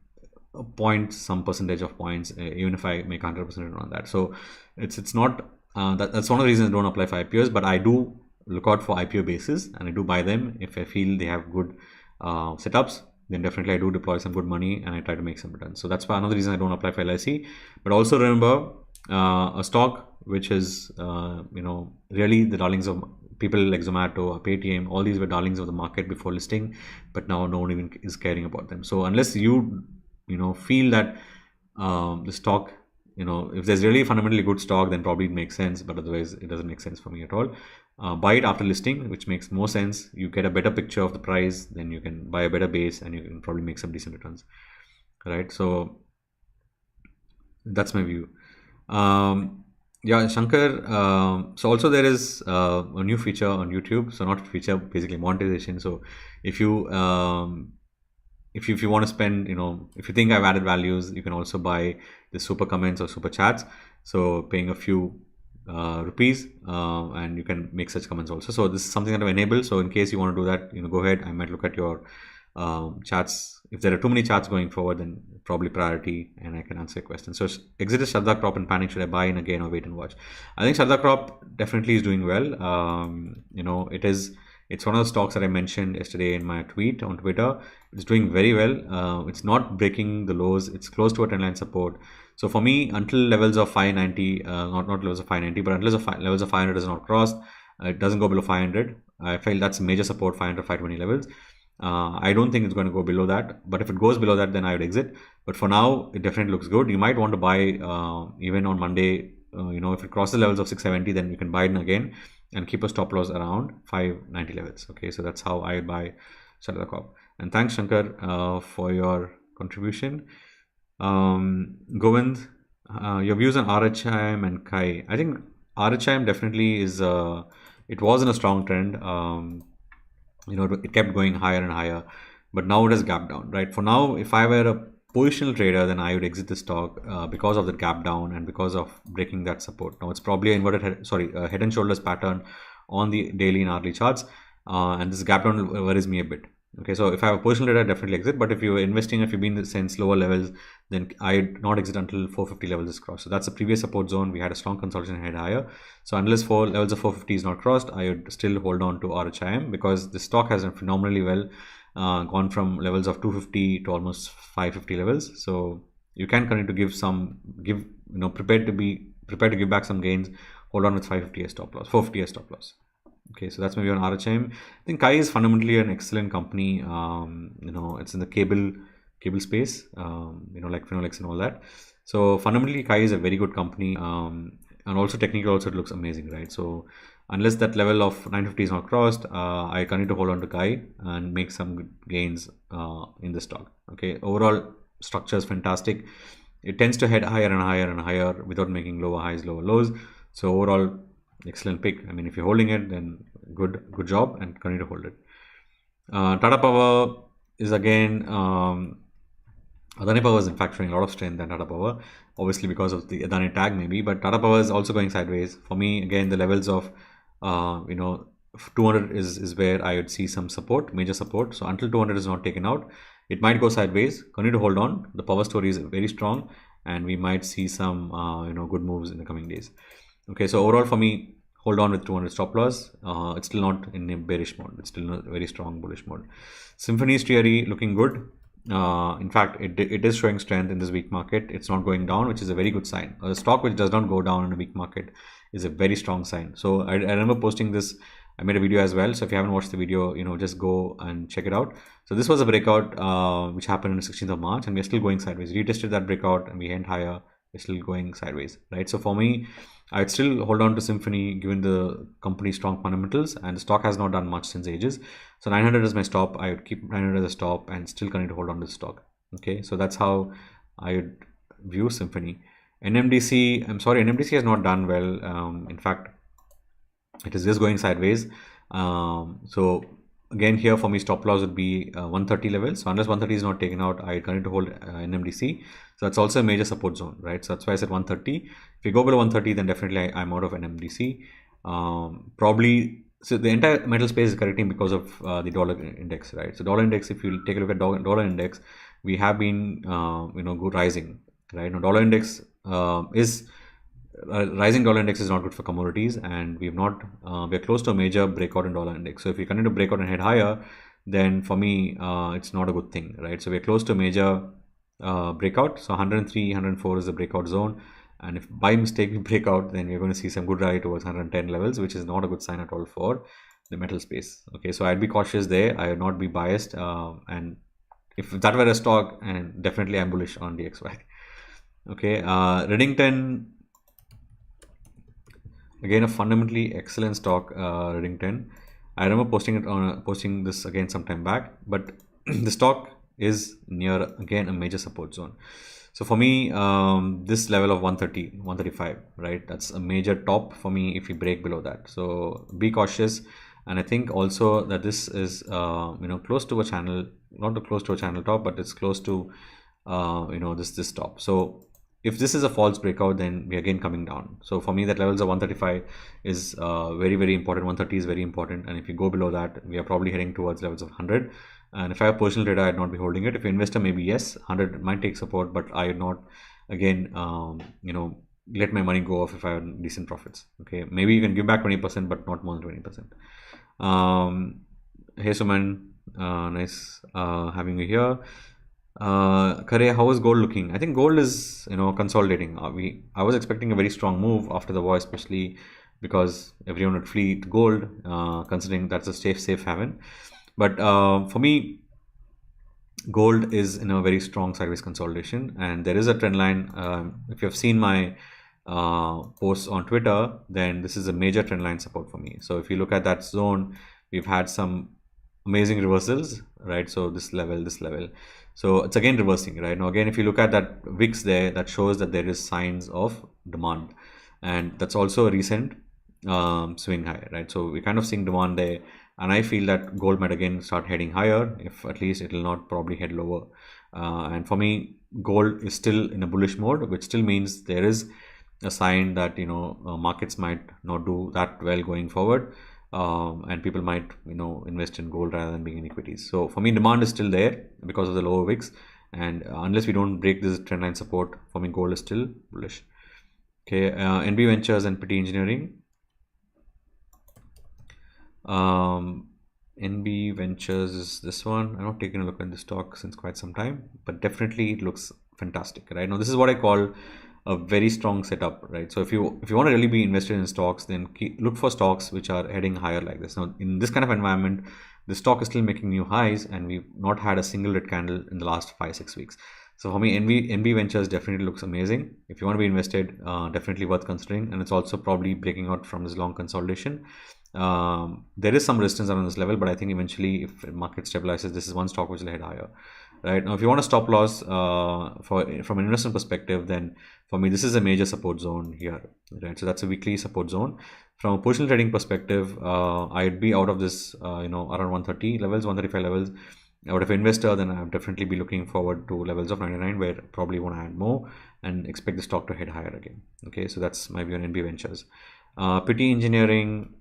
point some percentage of points, even if I make 100% return on that. So it's not, that's one of the reasons I don't apply for IPOs, but I do look out for IPO bases and I do buy them if I feel they have good setups. Then definitely I do deploy some good money and I try to make some returns. So that's why another reason I don't apply for LIC. But also remember, a stock which is really the darlings of people like Zomato, Paytm, all these were darlings of the market before listing, but now no one even is caring about them. So unless you feel that the stock, if there's really a fundamentally good stock, then probably it makes sense, but otherwise it doesn't make sense for me at all. Buy it after listing, which makes more sense. You get a better picture of the price, then you can buy a better base and you can probably make some decent returns, right? So that's my view. Yeah, Shankar, so also there is a new feature on YouTube. So not feature, basically monetization. So if you if you want to spend, if you think I've added values, you can also buy the super comments or super chats. So paying a few rupees, and you can make such comments also. So this is something that I've enabled. So in case you want to do that, go ahead. I might look at your charts. If there are too many charts going forward, then probably priority, and I can answer your question. So exit is Shraddha Crop and panic. Should I buy in again or wait and watch? I think Shraddha Crop definitely is doing well. It's one of the stocks that I mentioned yesterday in my tweet on Twitter. It's doing very well. It's not breaking the lows. It's close to a trendline support. So for me, until levels of 590, not levels of 590, but until levels of 500 is not crossed, it doesn't go below 500. I feel that's major support, 500, 520 levels. I don't think it's going to go below that, but if it goes below that, then I would exit. But for now, it definitely looks good. You might want to buy even on Monday. If it crosses levels of 670, then you can buy it again and keep a stop loss around 590 levels. Okay, so that's how I buy Shraddha Crop. And thanks, Shankar, for your contribution. Govind, your views on RHIM and Kai. I think RHIM definitely is. It was in a strong trend. It kept going higher and higher, but now it has gapped down. Right. For now, if I were a positional trader, then I would exit the stock because of the gap down and because of breaking that support. Now it's probably an inverted head and shoulders pattern on the daily and hourly charts, and this gap down worries me a bit. Okay, so if I have a positional trader, definitely exit. But if you're investing, if you've been in lower levels, then I'd not exit until 450 levels is crossed. So that's the previous support zone. We had a strong consolidation head higher. So unless levels of 450 is not crossed, I would still hold on to RHIM because the stock has done phenomenally well. Gone from levels of 250 to almost 550 levels. So you can continue to prepared to give back some gains. Hold on with 550 as stop loss, 450 as stop loss. Okay, so that's maybe on RHIM. I think Kai is fundamentally an excellent company. It's in the cable space, like Phenolics and all that. So fundamentally, Kai is a very good company. And also technically also it looks amazing, right? So unless that level of 950 is not crossed, I continue to hold on to Kai and make some good gains in the stock. Okay, overall structure is fantastic. It tends to head higher and higher and higher without making lower highs, lower lows. So overall, excellent pick. I mean, if you're holding it, then good job and continue to hold it. Tata Power is again, Adani Power is in fact showing a lot of strength than Tata Power, obviously because of the Adani tag maybe, but Tata Power is also going sideways. For me, again, the levels of 200 is where I would see some support, major support. So until 200 is not taken out, it might go sideways. Continue to hold on. The power story is very strong, and we might see some good moves in the coming days. Okay, so overall for me, hold on with 200 stop loss. It's still not in a bearish mode. It's still in a very strong bullish mode. Symphony's theory looking good. In fact, it is showing strength in this weak market. It's not going down, which is a very good sign. A stock which does not go down in a weak market is a very strong sign. So I remember posting this. I made a video as well. So if you haven't watched the video, just go and check it out. So this was a breakout which happened on the 16th of March, and we're still going sideways. Retested that breakout and we went higher. We're still going sideways, right? So for me, I'd still hold on to Symphony given the company's strong fundamentals, and the stock has not done much since ages. So 900 is my stop. I would keep 900 as a stop and still continue to hold on to the stock. Okay, so that's how I would view Symphony. NMDC, I'm sorry, NMDC has not done well. In fact, it is just going sideways. So again, here for me, stop loss would be 130 levels. So unless 130 is not taken out, I continue to hold NMDC. So that's also a major support zone, right? So that's why I said 130. If you go below 130, then definitely I'm out of NMDC. Probably, so the entire metal space is correcting because of the dollar index, right? So dollar index, if you take a look at dollar index, we have been, good rising, right? Now dollar index is rising. Dollar index is not good for commodities, and we're close to a major breakout in dollar index. So if we continue to break out and head higher, then for me, it's not a good thing, right? So we're close to a major breakout. So 103, 104 is the breakout zone. And if by mistake we break out, then we're going to see some good rally towards 110 levels, which is not a good sign at all for the metal space. Okay, so I'd be cautious there. I would not be biased. And if that were a stock, and definitely I'm bullish on DXY. Okay, Redington, again a fundamentally excellent stock, Redington. I remember posting this again some time back, but the stock is near again a major support zone. So for me, this level of 130, 135, right? That's a major top for me if we break below that. So be cautious. And I think also that this is, close to a channel, not close to a channel top, but it's close to, this top. So if this is a false breakout, then we're again coming down. So for me, that levels of 135 is very, very important. 130 is very important. And if you go below that, we are probably heading towards levels of 100. And if I have personal trader, I'd not be holding it. If you're investor, maybe yes, 100 might take support, but I would not, again, let my money go off if I have decent profits. Okay, maybe you can give back 20%, but not more than 20%. Hey Suman, nice having you here. Kare, how is gold looking? I think gold is consolidating. I was expecting a very strong move after the war, especially because everyone would flee to gold, considering that's a safe haven. But for me, gold is in a very strong sideways consolidation, and there is a trend line. If you have seen my posts on Twitter, then this is a major trend line support for me. So if you look at that zone, we've had some amazing reversals, right? So this level, so it's again reversing, right? Now again, if you look at that VIX there, that shows that there is signs of demand, and that's also a recent swing high, right? So we're kind of seeing demand there, and I feel that gold might again start heading higher, if at least it will not probably head lower. And for me, gold is still in a bullish mode, which still means there is a sign that markets might not do that well going forward, and people might invest in gold rather than being in equities. So for me, demand is still there because of the lower VIX, and unless we don't break this trend line support, for me gold is still bullish. Okay, NB Ventures and PT Engineering. NB Ventures is this one. I'm not taking a look at the stock since quite some time, but definitely it looks fantastic. Right now, this is what I call a very strong setup, right? So if you want to really be invested in stocks, then look for stocks which are heading higher like this. Now, in this kind of environment, the stock is still making new highs, and we've not had a single red candle in the last 5-6 weeks. So for me, NB Ventures definitely looks amazing. If you want to be invested, definitely worth considering, and it's also probably breaking out from this long consolidation. There is some resistance around this level, but I think eventually, if the market stabilizes, this is one stock which will head higher. Right now, if you want to stop loss from an investment perspective, then for me this is a major support zone here. Right, so that's a weekly support zone. From a positional trading perspective, I'd be out of this, around 130 levels, 135 levels. Out of investor, then I'll definitely be looking forward to levels of 99, where probably want to add more and expect the stock to head higher again. Okay, so that's my view on NB Ventures. PT Engineering.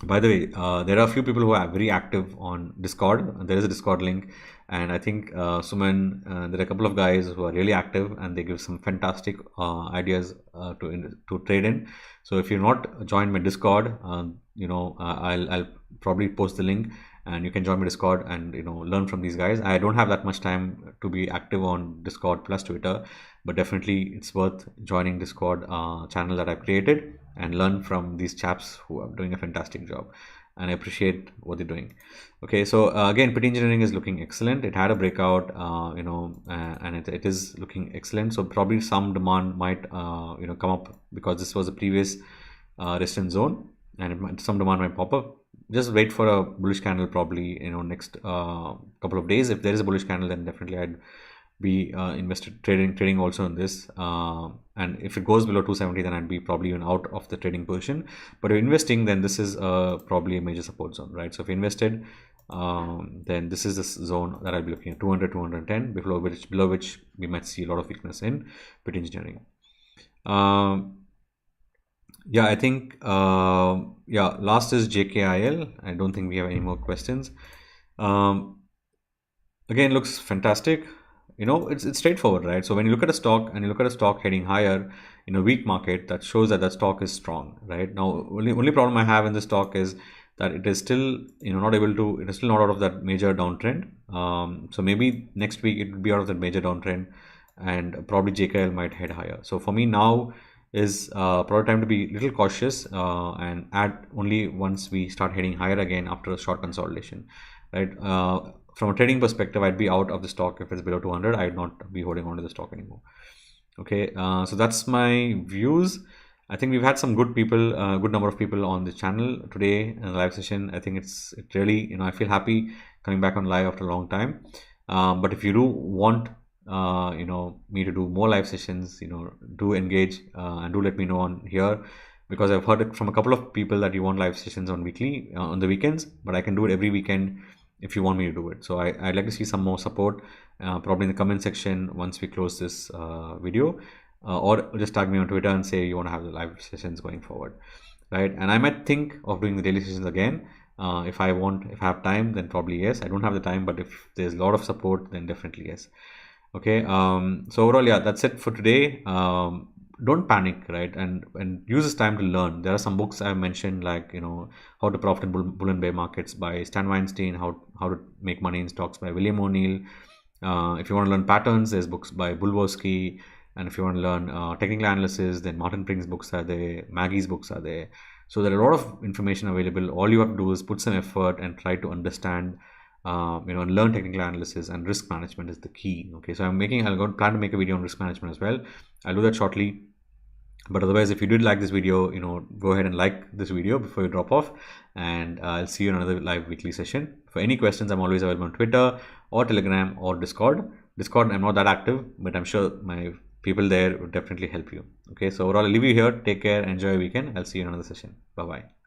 By the way, there are a few people who are very active on Discord. There is a Discord link, and I think Suman, there are a couple of guys who are really active, and they give some fantastic ideas to trade in. So if you're not joined my Discord, I'll probably post the link, and you can join my Discord and learn from these guys. I don't have that much time to be active on Discord plus Twitter, but definitely it's worth joining Discord channel that I've created and learn from these chaps who are doing a fantastic job, and I appreciate what they're doing. Okay, so again, PT Engineering is looking excellent. It had a breakout, and it is looking excellent. So probably some demand might come up, because this was a previous resistance zone, and some demand might pop up. Just wait for a bullish candle, probably next couple of days. If there is a bullish candle, then definitely I'd be invested trading also in this, and if it goes below 270, then I'd be probably even out of the trading position. But if investing, then this is probably a major support zone, right? So if invested, then this is the zone that I'll be looking at, 200, 210, below which we might see a lot of weakness in PT Engineering. Yeah, I think last is JKIL. I don't think we have any more questions. Again, looks fantastic. It's straightforward, right? So when you look at a stock and you look at a stock heading higher in a weak market, that shows that stock is strong, right? Now, only problem I have in this stock is that it is still it is still not out of that major downtrend. So maybe next week it will be out of that major downtrend, and probably JKL might head higher. So for me now is probably time to be a little cautious and add only once we start heading higher again after a short consolidation, right? From a trading perspective, I'd be out of the stock if it's below 200. I'd not be holding on to the stock anymore. Okay, so that's my views. I think we've had some good people, good number of people on the channel today in the live session. I think it really, I feel happy coming back on live after a long time. But if you do want, me to do more live sessions, do engage and do let me know on here, because I've heard it from a couple of people that you want live sessions on the weekends, but I can do it every weekend if you want me to do it. So I'd like to see some more support probably in the comment section once we close this video, or just tag me on Twitter and say you want to have the live sessions going forward, right? And I might think of doing the daily sessions again. If I have time, then probably yes. I don't have the time, but if there's a lot of support, then definitely yes. Okay. So overall, yeah, that's it for today. Don't panic, right? And use this time to learn. There are some books I've mentioned, like, How to Profit in Bull and Bear Markets by Stan Weinstein, How to Make Money in Stocks by William O'Neill. If you want to learn patterns, there's books by Bulworski. And if you want to learn technical analysis, then Martin Prink's books are there, Maggie's books are there. So there are a lot of information available. All you have to do is put some effort and try to understand, and learn technical analysis, and risk management is the key. Okay, so I'll plan to make a video on risk management as well. I'll do that shortly. But otherwise, if you did like this video, go ahead and like this video before you drop off, and I'll see you in another live weekly session. For any questions, I'm always available on Twitter or Telegram or Discord. I'm not that active, but I'm sure my people there would definitely help you. Okay, so overall, I'll leave you here. Take care, enjoy your weekend. I'll see you in another session. Bye bye.